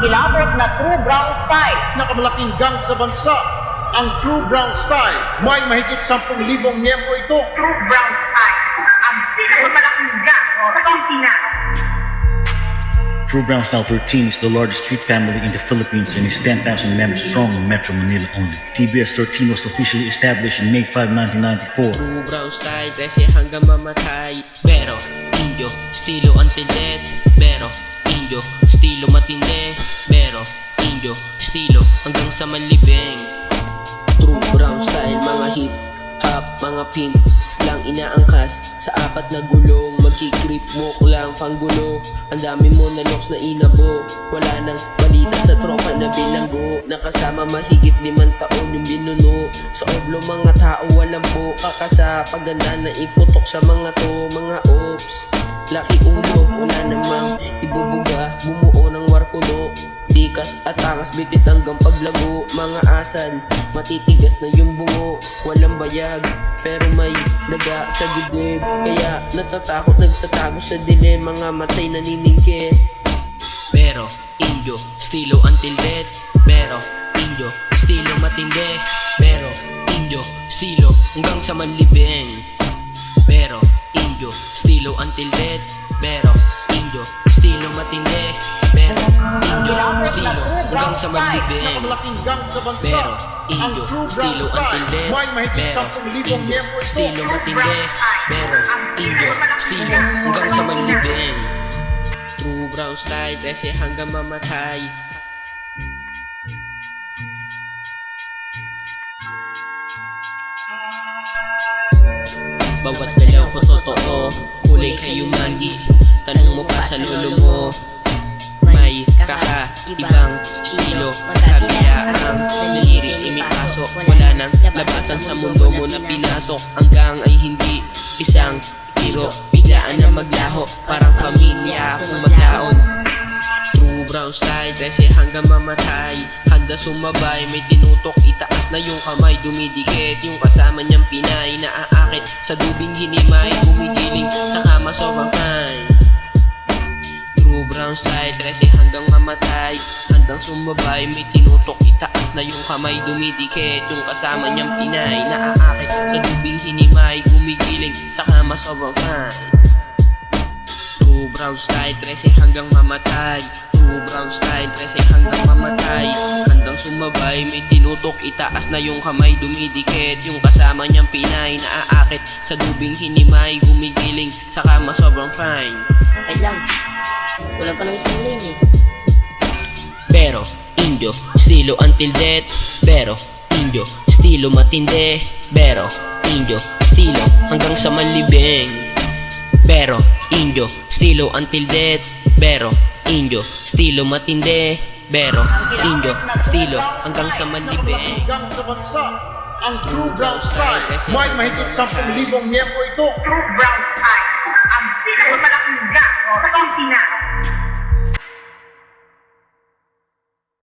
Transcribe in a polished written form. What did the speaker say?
elaborate na True Brown Style. Nakamalaking gang sa bansa, ang True Brown Style. May mahigit 10,000 miyembro ito. True Brown Style, ang pinakamalaking gang sa Pilipinas. True Brown Style 13 is the largest street family in the Philippines and is 10,000 members strong in Metro Manila only. TBS 13 was officially established in May 5, 1994. True Brown Style, 13 hanggang mamatay. Pero, indio, estilo until death. Pero, indio, estilo matindi. Pero, indio, estilo hanggang sa malibing. True Brown Style, mga hip hop, mga pimp lang inaangkas sa apat na gulong. Magkikrip mo ko lang panggulo. Ang dami mo na looks na inabo. Wala nang balita sa tropa na bilanggo. Nakasama mahigit 5 taon yung binuno. Sa oblo mga tao walang po kakasa. Paganda na iputok sa mga to, mga ops. Laki ulo, wala namang ibubuga. Bumuo ng warkuno. Dikas at angas, bipit hanggang paglago. Mga asal, matitigas na yung bungo. Walang bayag, pero may daga sa dibdib. Kaya natatakot, nagtatago sa dilim. Mga matay naniningkit. Pero, indio, estilo until death. Pero, indio, estilo matindi. Pero, indio, estilo hanggang sa malibing. Pero, indio, estilo until death. Pero, indio, estilo matindi. Pero, indio, estilo hanggang sa malibing. Nakamalaking gang sa bansa, Pero, ang indio, True estilo Brown until Style. death. May mahigit Pero, 10,000 indio, miyembro ito. estilo matindi. Pero, indio, estilo hanggang sa malibing. True Brown Style, 13 hanggang mamatay. Bawat galaw ko totoo, kulay kayo magi. Tanong mo pa sa lolo mo. May kakaibang estilo, kabiyaang nalirik imipasok. Wala nang labasan sa mundo mo na pinasok. Hanggang ay hindi isang tiro, biglaan na maglaho. Parang pamilya kung maglaon. True Brown Style, 13 hanggang mamatay. Handa sumabay, may tinutok, itaas na yung kamay. Dumidikit yung kasama niyang Pinay. Naaakit sa dubing hinimay, gumigiling sa kama sobrang fine. True Brown Style, 13 hanggang mamatay. Handang sumabay, may tinutok, itaas na yung kamay. Dumidikit yung kasama niyang Pinay. Naaakit sa dubing hinimay, gumigiling sa kama sobrang fine. True Brown Style, 13 hanggang mamatay. True Brown Style, 13 hanggang mamatay. Handang sumabay, may tinutok, itaas na yung kamay. Dumidikit yung kasama niyang Pinay. Naaakit sa dubing hinimay, gumigiling sa kama sobrang fine. Ay lang, kulang pa ng isang lane eh. Pero, indio, estilo until death. Pero, indio, estilo matindi. Pero, indio, estilo hanggang sa malibing. Pero, indio, estilo until death. Pero, indio, estilo matindi. Pero, indio, estilo hanggang sa malibing. Gang sa bansa, ang True Brown Style. May mahigit 10,000 miyembro ito. True Brown Style, ang pinakamalaking gang sa Pilipinas.